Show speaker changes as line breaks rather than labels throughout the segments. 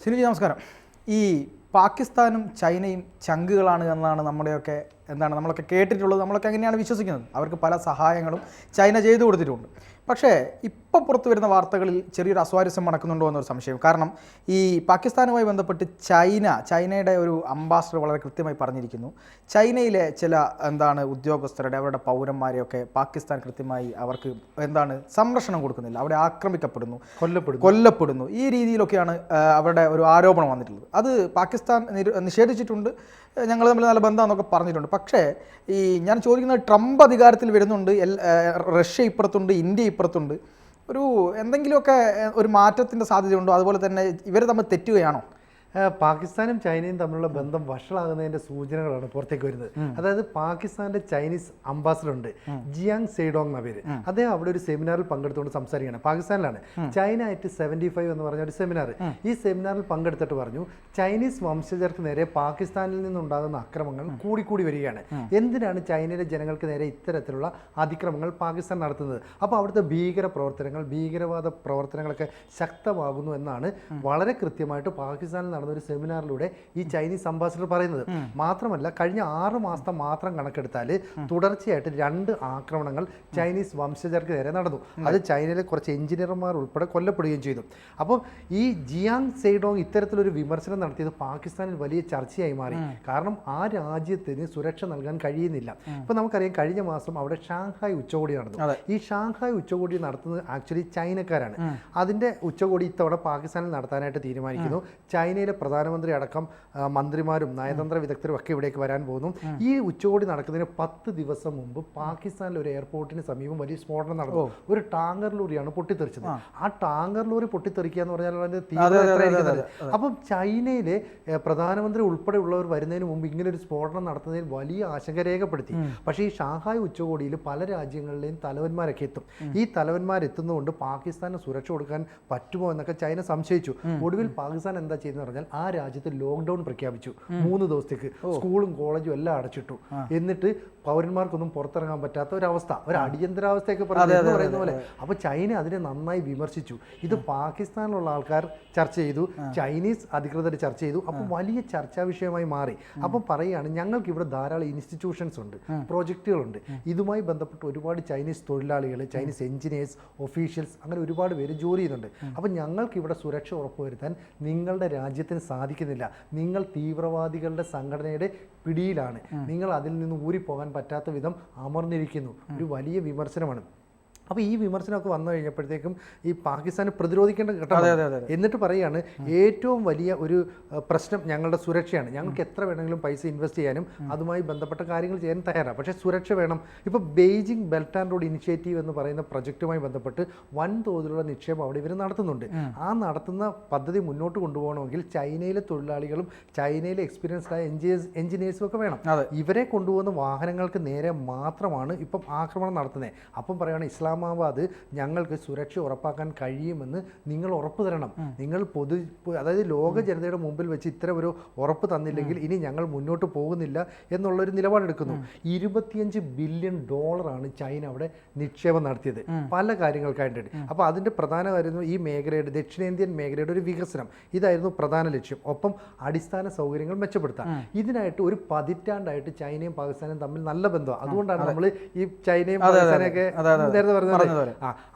സിനിജി നമസ്കാരം. ഈ പാകിസ്ഥാനും ചൈനയും ചങ്കുകളാണ് എന്നാണ് നമ്മളൊക്കെ കേട്ടിട്ടുള്ളത്. നമ്മളൊക്കെ അങ്ങനെയാണ് വിശ്വസിക്കുന്നത്. അവർക്ക് പല സഹായങ്ങളും ചൈന ചെയ്തു കൊടുത്തിട്ടുണ്ട്. പക്ഷേ ഇപ്പോൾ പുറത്തു വരുന്ന വാർത്തകളിൽ ചെറിയൊരു അസ്വാരസ്യം മണക്കുന്നുണ്ടോ എന്നൊരു സംശയം. കാരണം ഈ പാകിസ്ഥാനുമായി ബന്ധപ്പെട്ട് ചൈനയുടെ ഒരു അംബാസഡർ വളരെ കൃത്യമായി പറഞ്ഞിരിക്കുന്നു, ചൈനയിലെ ചില ഉദ്യോഗസ്ഥരുടെ അവരുടെ പൗരന്മാരെയൊക്കെ പാകിസ്ഥാൻ കൃത്യമായി അവർക്ക് സംരക്ഷണം കൊടുക്കുന്നില്ല, അവിടെ ആക്രമിക്കപ്പെടുന്നു, കൊല്ലപ്പെടുന്നു. ഈ രീതിയിലൊക്കെയാണ് അവരുടെ ഒരു ആരോപണം വന്നിട്ടുള്ളത്. അത് പാകിസ്ഥാൻ നിഷേധിച്ചിട്ടുണ്ട്. ഞങ്ങൾ തമ്മിൽ നല്ല ബന്ധമാണെന്നൊക്കെ പറഞ്ഞിട്ടുണ്ട്. പക്ഷേ ഞാൻ ചോദിക്കുന്നത്, ട്രംപ് അധികാരത്തിൽ വരുന്നുണ്ട്, റഷ്യ ഇപ്പുറത്തുണ്ട്, ഇന്ത്യ ഇപ്പുറത്തുണ്ട്. എന്തെങ്കിലുമൊക്കെ ഒരു മാറ്റത്തിൻ്റെ സാധ്യതയുണ്ടോ? അതുപോലെ തന്നെ ഇവർ തമ്മിൽ തെറ്റുകയാണോ?
പാകിസ്ഥാനും ചൈനയും തമ്മിലുള്ള ബന്ധം വഷളാകുന്നതിന്റെ സൂചനകളാണ് പുറത്തേക്ക് വരുന്നത്. അതായത് പാകിസ്ഥാന്റെ ചൈനീസ് അംബാസഡർ ഉണ്ട്, ജിയാങ് സെയ്ഡോങ് എന്ന പേര്. അദ്ദേഹം അവിടെ ഒരു സെമിനാറിൽ പങ്കെടുത്തുകൊണ്ട് സംസാരിക്കുകയാണ്. പാകിസ്ഥാനിലാണ് ചൈന അറ്റ് 75 എന്ന് പറഞ്ഞ ഒരു സെമിനാർ. ഈ സെമിനാറിൽ പങ്കെടുത്തിട്ട് പറഞ്ഞു, ചൈനീസ് വംശജർക്ക് നേരെ പാകിസ്ഥാനിൽ നിന്നുണ്ടാകുന്ന അക്രമങ്ങൾ കൂടിക്കൂടി വരികയാണ്. എന്തിനാണ് ചൈനയിലെ ജനങ്ങൾക്ക് നേരെ ഇത്തരത്തിലുള്ള അതിക്രമങ്ങൾ പാകിസ്ഥാൻ നടത്തുന്നത്? അപ്പോൾ അവിടുത്തെ ഭീകരവാദ പ്രവർത്തനങ്ങളൊക്കെ ശക്തമാകുന്നു എന്നാണ് വളരെ കൃത്യമായിട്ട് പാകിസ്ഥാനിൽ നടന്ന ഒരു സെമിനാറിലൂടെ ഈ ചൈനീസ് അംബാസഡർ പറയുന്നത്. മാത്രമല്ല, കഴിഞ്ഞ 6 മാസത്തെ മാത്രം കണക്കെടുത്താൽ തുടർച്ചയായിട്ട് 2 ആക്രമണങ്ങൾ ചൈനീസ് വംശജർക്ക് നേരെ നടന്നു. അത് ചൈനയിലെ കുറച്ച് എഞ്ചിനീയർമാർ ഉൾപ്പെടെ കൊല്ലപ്പെടുകയും ചെയ്തു. അപ്പോൾ ഈ ജിയാങ് സെയ്ഡോങ് ഇത്തരത്തിലൊരു വിമർശനം നടത്തിയത് പാകിസ്ഥാനിൽ വലിയ ചർച്ചയായി മാറി. കാരണം ആ രാജ്യത്തിന് സുരക്ഷ നൽകാൻ കഴിയുന്നില്ല. ഇപ്പൊ നമുക്കറിയാം, കഴിഞ്ഞ മാസം അവിടെ ഷാങ്ഹായ് ഉച്ചകോടി നടന്നു. ഈ ഷാങ്ഹായ് ഉച്ചകോടി നടത്തുന്നത് ആക്ച്വലി ചൈനക്കാരാണ്. അതിന്റെ ഉച്ചകോടി ഇത്തവണ പാകിസ്ഥാനിൽ നടത്താനായിട്ട് തീരുമാനിക്കുന്നു. ചൈനയിലെ പ്രധാനമന്ത്രി അടക്കം മന്ത്രിമാരും നയതന്ത്ര വിദഗ്ധരും ഒക്കെ ഇവിടേക്ക് വരാൻ പോകുന്നു. ഈ ഉച്ചകോടി നടക്കുന്നതിന് 10 ദിവസം മുമ്പ് പാകിസ്ഥാനിലെ ഒരു എയർപോർട്ടിന് സമീപം വലിയ സ്ഫോടനം നടന്നു. ഒരു ടാങ്കർ ലോറിയാണ് പൊട്ടിത്തെറിച്ചത്. ആ ടാങ്കർ ലോറി പൊട്ടിത്തെറിക്കുക എന്ന് പറഞ്ഞാൽ അപ്പം ചൈനയിലെ പ്രധാനമന്ത്രി ഉൾപ്പെടെയുള്ളവർ വരുന്നതിന് മുമ്പ് ഇങ്ങനെ ഒരു സ്ഫോടനം നടത്തുന്നതിൽ വലിയ ആശങ്ക രേഖപ്പെടുത്തി. പക്ഷേ ഈ ഷാങ്ഹായ് ഉച്ചകോടിയിൽ പല രാജ്യങ്ങളിലെയും തലവന്മാരൊക്കെ എത്തും. ഈ തലവന്മാരെത്തുന്നതുകൊണ്ട് പാകിസ്ഥാന് സുരക്ഷ കൊടുക്കാൻ പറ്റുമോ എന്നൊക്കെ ചൈന സംശയിച്ചു. ഒടുവിൽ പാകിസ്ഥാൻ എന്താ ചെയ്യുന്നത് പറഞ്ഞാൽ, ആ രാജ്യത്ത് ലോക്ക്ഡൌൺ പ്രഖ്യാപിച്ചു. 3 ദിവസത്തേക്ക് സ്കൂളും കോളേജും എല്ലാം അടച്ചിട്ടു. എന്നിട്ട് പൗരന്മാർക്കൊന്നും പുറത്തിറങ്ങാൻ പറ്റാത്ത ഒരവസ്ഥ, ഒരു അടിയന്തരാവസ്ഥയൊക്കെ പറയുന്ന പോലെ. അപ്പൊ ചൈന അതിനെ നന്നായി വിമർശിച്ചു. ഇത് പാകിസ്ഥാനിലുള്ള ആൾക്കാർ ചർച്ച ചെയ്തു, ചൈനീസ് അധികൃതർ ചർച്ച ചെയ്തു. അപ്പൊ വലിയ ചർച്ചാ വിഷയമായി മാറി. അപ്പം പറയുകയാണ്, ഞങ്ങൾക്ക് ഇവിടെ ധാരാളം ഇൻസ്റ്റിറ്റ്യൂഷൻസ് ഉണ്ട്, പ്രോജക്റ്റുകളുണ്ട്. ഇതുമായി ബന്ധപ്പെട്ട് ഒരുപാട് ചൈനീസ് തൊഴിലാളികൾ, ചൈനീസ് എഞ്ചിനീയേഴ്സ്, ഒഫീഷ്യൽസ്, അങ്ങനെ ഒരുപാട് പേര് ജോലി ചെയ്യുന്നുണ്ട്. അപ്പം ഞങ്ങൾക്ക് ഇവിടെ സുരക്ഷ ഉറപ്പുവരുത്താൻ നിങ്ങളുടെ രാജ്യത്തിന് സാധിക്കുന്നില്ല. നിങ്ങൾ തീവ്രവാദികളുടെ സംഘടനയുടെ പിടിയിലാണ്. നിങ്ങൾ അതിൽ നിന്ന് ഊരിപ്പോകാൻ പറ്റാത്ത വിധം അമർന്നിരിക്കുന്നു. ഒരു വലിയ വിമർശനമാണ്. അപ്പോൾ ഈ വിമർശനമൊക്കെ വന്നു കഴിഞ്ഞപ്പോഴത്തേക്കും ഈ പാകിസ്ഥാന് പ്രതിരോധിക്കേണ്ട ഘട്ടമാണ്. എന്നിട്ട് പറയുകയാണ്, ഏറ്റവും വലിയ ഒരു പ്രശ്നം ഞങ്ങളുടെ സുരക്ഷയാണ്. ഞങ്ങൾക്ക് എത്ര വേണമെങ്കിലും പൈസ ഇൻവെസ്റ്റ് ചെയ്യാനും അതുമായി ബന്ധപ്പെട്ട കാര്യങ്ങൾ ചെയ്യാൻ തയ്യാറാണ്, പക്ഷേ സുരക്ഷ വേണം. ഇപ്പോൾ Beijing belt and road initiative എന്ന് പറയുന്ന പ്രൊജക്റ്റുമായി ബന്ധപ്പെട്ട് വൻതോതിലുള്ള നിക്ഷേപം അവിടെ ഇവർ നടത്തുന്നുണ്ട്. ആ നടത്തുന്ന പദ്ധതി മുന്നോട്ട് കൊണ്ടുപോകണമെങ്കിൽ ചൈനയിലെ തൊഴിലാളികളും ചൈനയിലെ എക്സ്പീരിയൻസ്ഡായ എഞ്ചിനീയേഴ്സും ഒക്കെ വേണം. ഇവരെ കൊണ്ടുപോകുന്ന വാഹനങ്ങൾക്ക് നേരെ മാത്രമാണ് ഇപ്പം ആക്രമണം നടത്തുന്നത്. അപ്പം പറയുകയാണ്, ഇസ്ലാമാബാദ് ഞങ്ങൾക്ക് സുരക്ഷ ഉറപ്പാക്കാൻ കഴിയുമെന്ന് നിങ്ങൾ ഉറപ്പ് തരണം. നിങ്ങൾ അതായത് ലോക ജനതയുടെ മുമ്പിൽ വെച്ച് ഇത്തരം ഒരു ഉറപ്പ് തന്നില്ലെങ്കിൽ ഇനി ഞങ്ങൾ മുന്നോട്ട് പോകുന്നില്ല എന്നുള്ളൊരു നിലപാടെടുക്കുന്നു. $25 ബില്യൺ ചൈന അവിടെ നിക്ഷേപം നടത്തിയത് പല കാര്യങ്ങൾക്കായിട്ട്. അപ്പോൾ അതിൻ്റെ പ്രധാന കാര്യം ഈ മേഖലയുടെ, ദക്ഷിണേന്ത്യൻ മേഖലയുടെ ഒരു വികസനം, ഇതായിരുന്നു പ്രധാന ലക്ഷ്യം. ഒപ്പം അടിസ്ഥാന സൗകര്യങ്ങൾ മെച്ചപ്പെടുത്താം. ഇതിനായിട്ട് ഒരു പതിറ്റാണ്ടായിട്ട് ചൈനയും പാകിസ്ഥാനും തമ്മിൽ നല്ല ബന്ധമാണ്. അതുകൊണ്ടാണ് നമ്മൾ ഈ ചൈനയും പാകിസ്ഥാനൊക്കെ നേരത്തെ പറഞ്ഞത്.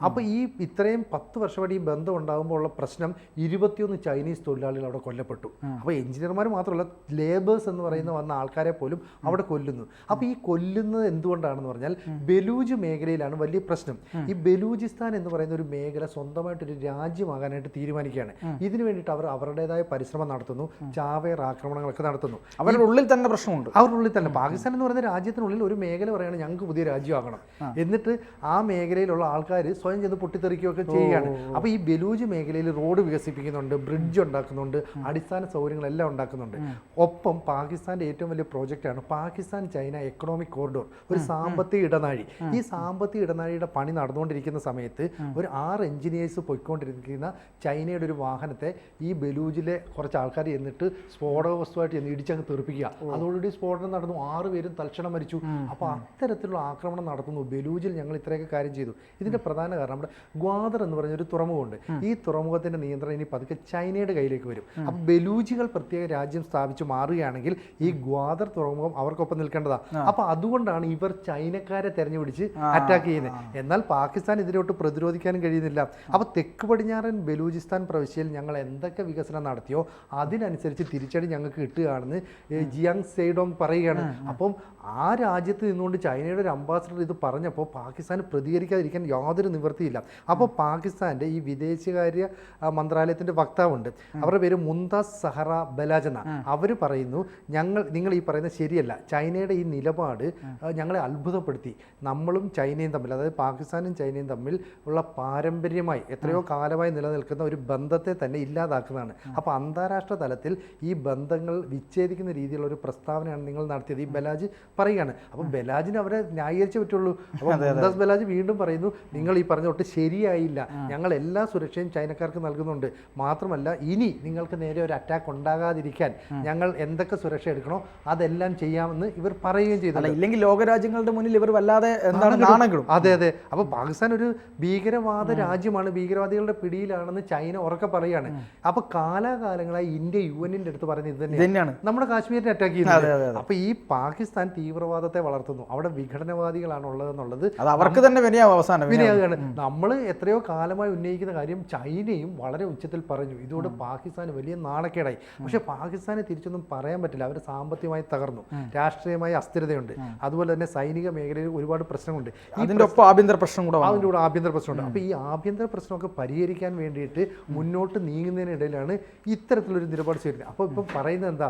അപ്പൊ ഈ ഇത്രയും 10 വർഷമായിട്ട് ഈ ബന്ധം ഉണ്ടാകുമ്പോൾ ഉള്ള പ്രശ്നം, 21 ചൈനീസ് തൊഴിലാളികൾ അവിടെ കൊല്ലപ്പെട്ടു. അപ്പൊ എഞ്ചിനീയർമാർ മാത്രമല്ല, ലേബേഴ്സ് എന്ന് പറയുന്ന വന്ന ആൾക്കാരെ പോലും അവിടെ കൊല്ലുന്നു. അപ്പൊ ഈ കൊല്ലുന്നത് എന്തുകൊണ്ടാണെന്ന് പറഞ്ഞാൽ, ബലൂജ് മേഖലയിലാണ് വലിയ പ്രശ്നം. ഈ ബലൂചിസ്ഥാൻ എന്ന് പറയുന്ന ഒരു മേഖല സ്വന്തമായിട്ടൊരു രാജ്യമാകാനായിട്ട് തീരുമാനിക്കുകയാണ്. ഇതിനു വേണ്ടിയിട്ട് അവർ അവരുടേതായ പരിശ്രമം നടത്തുന്നു, ചാവേർ ആക്രമണങ്ങളൊക്കെ നടത്തുന്നു.
അവരുടെ ഉള്ളിൽ തന്നെ പ്രശ്നമുണ്ട്.
അവരുടെ ഉള്ളിൽ തന്നെ പാകിസ്ഥാൻ എന്ന് പറയുന്ന രാജ്യത്തിനുള്ളിൽ ഒരു മേഖല പറയുകയാണ്, ഞങ്ങൾക്ക് പുതിയ രാജ്യമാകണം. എന്നിട്ട് ആ മേഖലയിലുള്ള ആൾക്കാർ സ്വയം ചെന്ന് പൊട്ടിത്തെറിക്കുകയൊക്കെ ചെയ്യുകയാണ്. അപ്പോൾ ഈ ബലൂജ് മേഖലയിൽ റോഡ് വികസിപ്പിക്കുന്നുണ്ട്, ബ്രിഡ്ജ് ഉണ്ടാക്കുന്നുണ്ട്, അടിസ്ഥാന സൗകര്യങ്ങളെല്ലാം ഉണ്ടാക്കുന്നുണ്ട്. ഒപ്പം പാകിസ്ഥാന്റെ ഏറ്റവും വലിയ പ്രോജക്റ്റാണ് പാകിസ്ഥാൻ ചൈന എക്കണോമിക് കോറിഡോർ, ഒരു സാമ്പത്തിക ഇടനാഴി. ഈ സാമ്പത്തിക ഇടനാഴിയുടെ പണി നടന്നുകൊണ്ടിരിക്കുന്ന സമയത്ത് ഒരു 6 എഞ്ചിനീയേഴ്സ് പോയിക്കൊണ്ടിരിക്കുന്ന ചൈനയുടെ ഒരു വാഹനത്തെ ഈ ബലൂജിലെ കുറച്ച് ആൾക്കാർ എന്നിട്ട് സ്ഫോടക വസ്തുവായിട്ട് ചെന്ന് ഇടിച്ചങ്ങ് തെറിപ്പിക്കുക. അതോടുകൂടി സ്ഫോടനം നടന്നു, 6 പേരും തൽക്ഷണം മരിച്ചു. അപ്പോൾ അത്തരത്തിലുള്ള ആക്രമണം നടത്തുന്നു. ബലൂജിൽ ഞങ്ങൾ ഇത്രയൊക്കെ കാര്യം ചെയ്തു. ഇതിന്റെ പ്രധാന കാരണം നമ്മുടെ ഗ്വാദർ എന്ന് പറഞ്ഞൊരു തുറമുഖമുണ്ട്. ഈ തുറമുഖത്തിന്റെ നിയന്ത്രണം ഇനി പതുക്കെ ചൈനയുടെ കയ്യിലേക്ക് വരും. അപ്പോൾ ബലൂജികൾ പ്രത്യേക രാജ്യം സ്ഥാപിച്ച് മാറുകയാണെങ്കിൽ ഈ ഗ്വാദർ തുറമുഖം അവർക്കൊപ്പം നിൽക്കേണ്ടതാണ്. അപ്പോൾ അതുകൊണ്ടാണ് ഇവർ ചൈനക്കാരെ തെരഞ്ഞുപിടിച്ച് അറ്റാക്ക് ചെയ്യുന്നത്. എന്നാൽ പാകിസ്ഥാൻ ഇതിലോട്ട് പ്രതിരോധിക്കാനും കഴിയുന്നില്ല. അപ്പോൾ തെക്ക് പടിഞ്ഞാറൻ ബലൂചിസ്ഥാൻ പ്രവിശ്യയിൽ ഞങ്ങൾ എന്തൊക്കെ വികസനം നടത്തിയോ അതിനനുസരിച്ച് തിരിച്ചടി ഞങ്ങൾക്ക് കിട്ടുകയാണെന്ന് ജിയാങ് സെയ്ഡോങ് പറയുകയാണ്. അപ്പം ആ രാജ്യത്ത് നിന്നുകൊണ്ട് ചൈനയുടെ ഒരു അംബാസഡർ ഇത് പറഞ്ഞപ്പോൾ പാകിസ്ഥാന് പ്രതികരിക്കാതിരിക്കാൻ യാതൊരു നിവൃത്തിയില്ല. അപ്പോൾ പാകിസ്ഥാൻ്റെ ഈ വിദേശകാര്യ മന്ത്രാലയത്തിൻ്റെ വക്താവുണ്ട്, അവരുടെ പേര് മുംതാസ് സഹറ ബലാജ് എന്ന. അവർ പറയുന്നു, നിങ്ങൾ ഈ പറയുന്നത് ശരിയല്ല, ചൈനയുടെ ഈ നിലപാട് ഞങ്ങളെ അത്ഭുതപ്പെടുത്തി. നമ്മളും ചൈനയും തമ്മിൽ, അതായത് പാകിസ്ഥാനും ചൈനയും തമ്മിൽ ഉള്ള പാരമ്പര്യമായി എത്രയോ കാലമായി നിലനിൽക്കുന്ന ഒരു ബന്ധത്തെ തന്നെ ഇല്ലാതാക്കുന്നതാണ്. അപ്പോൾ അന്താരാഷ്ട്ര തലത്തിൽ ഈ ബന്ധങ്ങൾ വിച്ഛേദിക്കുന്ന രീതിയിലുള്ള ഒരു പ്രസ്താവനയാണ് നിങ്ങൾ നടത്തിയത്, ഈ ബലാജ് പറയുകയാണ്. അപ്പോൾ ബലാജിന് അവരെ ന്യായീകരിച്ചേ പറ്റുള്ളൂ. അപ്പോൾ മുംതാസ് ബലാജ് വീണ്ടും പറയുന്നു, നിങ്ങൾ ഈ പറഞ്ഞ തൊട്ട് ശരിയായില്ല, ഞങ്ങൾ എല്ലാ സുരക്ഷയും ചൈനക്കാർക്ക് നൽകുന്നുണ്ട്, മാത്രമല്ല ഇനി നിങ്ങൾക്ക് നേരെ ഒരു അറ്റാക്ക് ഉണ്ടാകാതിരിക്കാൻ ഞങ്ങൾ എന്തൊക്കെ സുരക്ഷ എടുക്കണോ അതെല്ലാം ചെയ്യാമെന്ന് ഇവർ പറയുകയും ചെയ്തു.
ഇല്ലെങ്കിൽ ലോകരാജ്യങ്ങളുടെ മുന്നിൽ ഇവർ വല്ലാതെ എന്താണ് നാണങ്ങളും.
അതെ അതെ. അപ്പോൾ പാകിസ്ഥാൻ ഒരു ഭീകരവാദ രാജ്യമാണ്, ഭീകരവാദികളുടെ പിടിയിലാണെന്ന് ചൈന ഉറക്കെ പറയുകയാണ്. അപ്പോൾ കാലാകാലങ്ങളായി ഇന്ത്യ UN-ന്റെ അടുത്ത് പറയുന്നത് ഇത് തന്നെയാണ്, നമ്മുടെ കാശ്മീരിനെ അറ്റാക്ക് ചെയ്യുന്നത്. അപ്പോൾ ഈ പാകിസ്ഥാൻ തീവ്രവാദത്തെ വളർത്തുന്നു, അവിടെ വിഘടനവാദികളാണ് ഉള്ളതെന്നുള്ളത്
അത് അവർക്ക് തന്നെ
വിനയാകുകയാണ്. നമ്മൾ എത്രയോ കാലമായി ഉന്നയിക്കുന്ന കാര്യം ചൈനയും വളരെ ഉച്ചത്തിൽ പറഞ്ഞു. ഇതോടെ പാകിസ്ഥാന് വലിയ നാണക്കേടായി. പക്ഷെ പാകിസ്ഥാനെ തിരിച്ചൊന്നും പറയാൻ പറ്റില്ല. അവർ സാമ്പത്തികമായി തകർന്നു, രാഷ്ട്രീയമായി അസ്ഥിരതയുണ്ട്, അതുപോലെ തന്നെ സൈനിക മേഖലയിൽ ഒരുപാട് പ്രശ്നങ്ങളുണ്ട്.
അതിൻ്റെ ഒപ്പം ആഭ്യന്തര പ്രശ്നം കൂടെ
ആഭ്യന്തര പ്രശ്നമുണ്ട്. അപ്പോൾ ഈ ആഭ്യന്തര പ്രശ്നമൊക്കെ പരിഹരിക്കാൻ വേണ്ടിയിട്ട് മുന്നോട്ട് നീങ്ങുന്നതിനിടയിലാണ് ഇത്തരത്തിലൊരു നിലപാട് സ്വീകരിക്കുന്നത്. അപ്പോൾ ഇപ്പം പറയുന്നത് എന്താ,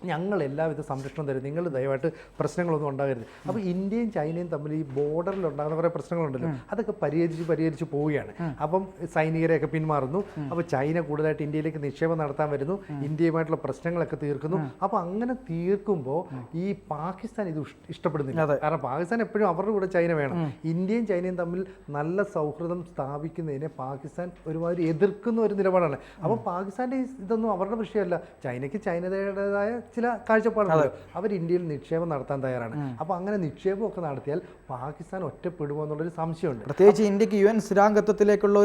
ഞങ്ങൾ എല്ലാവിധ സംരക്ഷണം തരും, നിങ്ങൾ ദയവായിട്ട് പ്രശ്നങ്ങളൊന്നും ഉണ്ടാകരുത്. അപ്പോൾ ഇന്ത്യയും ചൈനയും തമ്മിൽ ഈ ബോർഡറിൽ ഉണ്ടാകുന്ന കുറേ പ്രശ്നങ്ങളുണ്ടല്ലോ, അതൊക്കെ പരിഹരിച്ച് പോവുകയാണ്. അപ്പം സൈനികരെയൊക്കെ പിന്മാറുന്നു. അപ്പോൾ ചൈന കൂടുതലായിട്ട് ഇന്ത്യയിലേക്ക് നിക്ഷേപം നടത്താൻ വരുന്നു, ഇന്ത്യയുമായിട്ടുള്ള പ്രശ്നങ്ങളൊക്കെ തീർക്കുന്നു. അപ്പോൾ അങ്ങനെ തീർക്കുമ്പോൾ ഈ പാകിസ്ഥാൻ ഇത് ഇഷ്ടപ്പെടുന്നില്ല. കാരണം പാകിസ്ഥാൻ എപ്പോഴും അവരുടെ കൂടെ ചൈന വേണം. ഇന്ത്യയും ചൈനയും തമ്മിൽ നല്ല സൗഹൃദം സ്ഥാപിക്കുന്നതിനെ പാകിസ്ഥാൻ ഒരുമാതിരി എതിർക്കുന്ന ഒരു നിലപാടാണ്. അപ്പോൾ പാകിസ്ഥാൻ്റെ ഇതൊന്നും അവരുടെ വിഷയമല്ല. ചൈനയ്ക്ക് ചൈനയുടേതായ ചില കാഴ്ചപ്പാടുണ്ട്. അവർ ഇന്ത്യയിൽ നിക്ഷേപം നടത്താൻ തയ്യാറാണ്. അപ്പോൾ അങ്ങനെ നിക്ഷേപമൊക്കെ നടത്തിയാൽ പാകിസ്ഥാൻ ഒറ്റപ്പെടുമോ എന്നുള്ളൊരു സംശയമുണ്ട്.
പ്രത്യേകിച്ച് ഇന്ത്യക്ക് UN സ്ഥിരാംഗത്വത്തിലേക്കുള്ള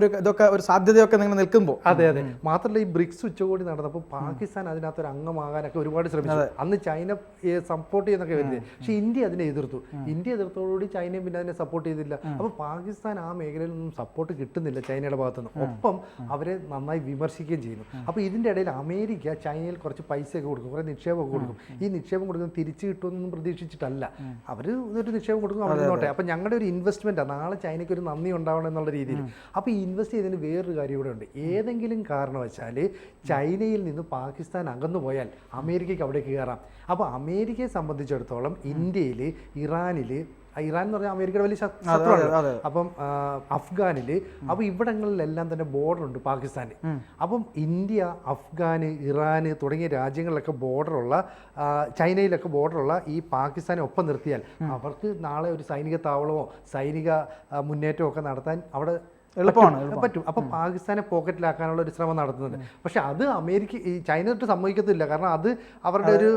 ഒരു സാധ്യതയൊക്കെ നിങ്ങൾ നിൽക്കുമ്പോൾ.
അതെ അതെ. മാത്രമല്ല ഈ ബ്രിക്സ് ഉച്ചകോടി നടന്നപ്പോൾ പാകിസ്ഥാൻ അതിനകത്തൊരു അംഗമാകാനൊക്കെ ഒരുപാട് ശ്രമിച്ചു. അന്ന് ചൈന സപ്പോർട്ട് ചെയ്യുന്നൊക്കെ വരുന്നത്, പക്ഷേ ഇന്ത്യ അതിനെ എതിർത്തു. ഇന്ത്യ എതിർത്തോടുകൂടി ചൈനയും പിന്നെ അതിനെ സപ്പോർട്ട് ചെയ്തില്ല. അപ്പോൾ പാകിസ്ഥാൻ ആ മേഖലയിൽ നിന്നും സപ്പോർട്ട് കിട്ടുന്നില്ല ചൈനയുടെ ഭാഗത്തുനിന്ന്. ഒപ്പം അവരെ നന്നായി വിമർശിക്കുകയും ചെയ്യുന്നു. അപ്പോൾ ഇതിൻ്റെ ഇടയിൽ അമേരിക്ക ചൈനയിൽ കുറച്ച് പൈസയൊക്കെ കൊടുക്കും, കുറേ നിക്ഷേപമൊക്കെ കൊടുക്കും. ഈ നിക്ഷേപം കൊടുക്കുന്നത് തിരിച്ചു കിട്ടുമെന്നൊന്നും പ്രതീക്ഷിച്ചിട്ടല്ല. അവർ ഇതൊരു നിക്ഷേപം കൊടുക്കും, അവിടെ നിന്നോട്ടെ. അപ്പം ഞങ്ങളുടെ ഒരു ഇൻവെസ്റ്റ്മെൻറ്റാണ്, നാളെ ചൈനയ്ക്ക് ഒരു നന്ദി ഉണ്ടാവണം എന്നുള്ള രീതിയിൽ. അപ്പോൾ ഈ ഇൻവെസ്റ്റ് ചെയ്തതിന് വേറൊരു കാര്യം കൂടെ ഉണ്ട്. ഏതെങ്കിലും കാരണവശാൽ ചൈനയിൽ നിന്ന് പാകിസ്ഥാൻ അകന്നു പോയാൽ അമേരിക്കയ്ക്ക് അവിടേക്ക് കയറാം. അപ്പോൾ അമേരിക്കയെ സംബന്ധിച്ചിടത്തോളം ഇന്ത്യയിൽ, ഇറാൻ എന്ന് പറഞ്ഞാൽ അമേരിക്കയുടെ വലിയ ശത്രുവാണ്. അപ്പം അഫ്ഗാനിൽ, അപ്പോൾ ഇവിടങ്ങളിലെല്ലാം തന്നെ ബോർഡറുണ്ട് പാകിസ്ഥാന്. അപ്പം ഇന്ത്യ, അഫ്ഗാന്, ഇറാന് തുടങ്ങിയ രാജ്യങ്ങളിലൊക്കെ ബോർഡറുള്ള, ചൈനയിലൊക്കെ ബോർഡറുള്ള ഈ പാകിസ്ഥാനെ ഒപ്പം നിർത്തിയാൽ അവർക്ക് നാളെ ഒരു സൈനിക താവളമോ സൈനിക മുന്നേറ്റമോ ഒക്കെ നടത്താൻ അവിടെ പറ്റും. അപ്പം പാകിസ്ഥാനെ പോക്കറ്റിലാക്കാനുള്ള ഒരു ശ്രമം നടത്തുന്നുണ്ട്. പക്ഷെ അത് ഈ ചൈന തൊട്ട് സമ്മതിക്കത്തില്ല. കാരണം അത് അവരുടെ ഒരു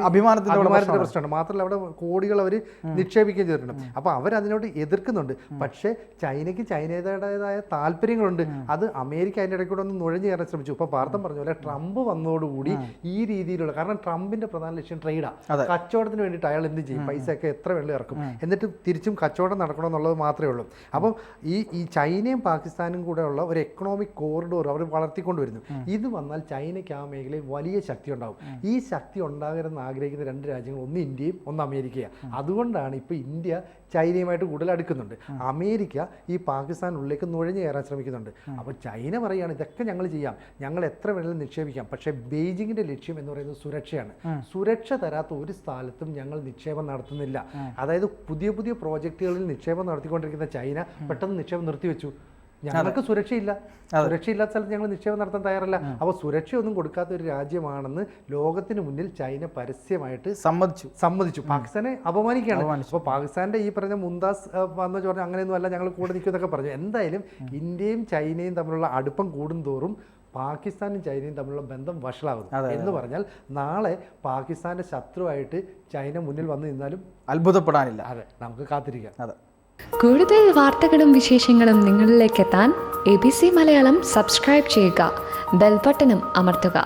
അഭിമാനത്തിന്റെ പ്രശ്നമാണ്. മാത്രമല്ല അവിടെ കോടികൾ അവർ നിക്ഷേപിക്കുകയും ചെയ്തിട്ടുണ്ട്. അപ്പോൾ അവരതിനോട് എതിർക്കുന്നുണ്ട്. പക്ഷേ ചൈനയ്ക്ക് ചൈനയുടേതായ താല്പര്യങ്ങളുണ്ട്. അത് അമേരിക്ക അതിൻ്റെ ഇടയ്ക്കൂടെ ഒന്ന് നുഴഞ്ഞു കയറാൻ ശ്രമിച്ചു. ഇപ്പോൾ പാർത്ഥം പറഞ്ഞ പോലെ ട്രംപ് വന്നതോടുകൂടി ഈ രീതിയിലുള്ള, കാരണം ട്രംപിന്റെ പ്രധാന ലക്ഷ്യം ട്രേഡാണ്. കച്ചവടത്തിന് വേണ്ടിയിട്ട് അയാൾ എന്ത് ചെയ്യും, പൈസയൊക്കെ എത്ര വേണ്ടി ഇറക്കും, എന്നിട്ട് തിരിച്ചും കച്ചവടം നടക്കണമെന്നുള്ളത് മാത്രമേ ഉള്ളൂ. അപ്പം ഈ ചൈനയും പാകിസ്ഥാനും കൂടെ ഉള്ള ഒരു എക്കണോമിക് കോറിഡോർ അവർ വളർത്തിക്കൊണ്ടുവരുന്നു. ഇത് വന്നാൽ ചൈനയ്ക്ക് ആ മേഖലയിൽ വലിയ ശക്തി ഉണ്ടാകും. ഈ ശക്തി ഉണ്ടാകരുതെന്ന് ആഗ്രഹിക്കുന്ന രണ്ട് രാജ്യങ്ങൾ, ഒന്ന് ഇന്ത്യയും ഒന്ന് അമേരിക്കയാണ്. അതുകൊണ്ടാണ് ഇപ്പോൾ ഇന്ത്യ ചൈനയുമായിട്ട് കൂടുതൽ അടുക്കുന്നുണ്ട്. അമേരിക്ക ഈ പാകിസ്ഥാനുള്ളിലേക്ക് നുഴഞ്ഞു കയറാൻ ശ്രമിക്കുന്നുണ്ട്. അപ്പോൾ ചൈന പറയുകയാണ്, ഇതൊക്കെ ഞങ്ങൾ ചെയ്യാം, ഞങ്ങൾ എത്ര വേണമെങ്കിലും നിക്ഷേപിക്കാം, പക്ഷേ ബെയ്ജിങ്ങിന്റെ ലക്ഷ്യം എന്ന് പറയുന്നത് സുരക്ഷയാണ്. സുരക്ഷ തരാത്ത ഒരു സ്ഥലത്തും ഞങ്ങൾ നിക്ഷേപം നടത്തുന്നില്ല. അതായത് പുതിയ പുതിയ പ്രോജക്റ്റുകളിൽ നിക്ഷേപം നടത്തിക്കൊണ്ടിരിക്കുന്ന ചൈന പെട്ടെന്ന് നിക്ഷേപം നിർത്തിവെച്ചു. ഞങ്ങൾക്ക് സുരക്ഷയില്ലാത്ത സ്ഥലത്ത് ഞങ്ങൾ നിക്ഷേപം നടത്താൻ തയ്യാറല്ല. അപ്പോൾ സുരക്ഷയൊന്നും കൊടുക്കാത്ത ഒരു രാജ്യമാണെന്ന് ലോകത്തിന് മുന്നിൽ ചൈന പരസ്യമായിട്ട് സമ്മതിച്ചു. പാകിസ്ഥാനെ അപമാനിക്കുകയാണ്. അപ്പോൾ പാകിസ്ഥാന്റെ ഈ പറഞ്ഞ മുംതാസ് വന്ന ചോദ്യം അങ്ങനെയൊന്നും അല്ല, ഞങ്ങൾ കൂടെ നിൽക്കുമെന്നൊക്കെ പറഞ്ഞു. എന്തായാലും ഇന്ത്യയും ചൈനയും തമ്മിലുള്ള അടുപ്പം കൂടുന്തോറും പാകിസ്ഥാനും ചൈനയും തമ്മിലുള്ള ബന്ധം വഷളാകുന്നു. എന്ന് പറഞ്ഞാൽ നാളെ പാകിസ്ഥാന്റെ ശത്രുവായിട്ട് ചൈന മുന്നിൽ വന്നു നിന്നാലും
അത്ഭുതപ്പെടാനില്ല.
അതെ, നമുക്ക് കാത്തിരിക്കാം.
അതെ.
കൂടുതൽ വാർത്തകളും വിശേഷങ്ങളും നിങ്ങളിലേക്ക് എത്താൻ ABC മലയാളം സബ്സ്ക്രൈബ് ചെയ്യുക, ബെൽബട്ടനും അമർത്തുക.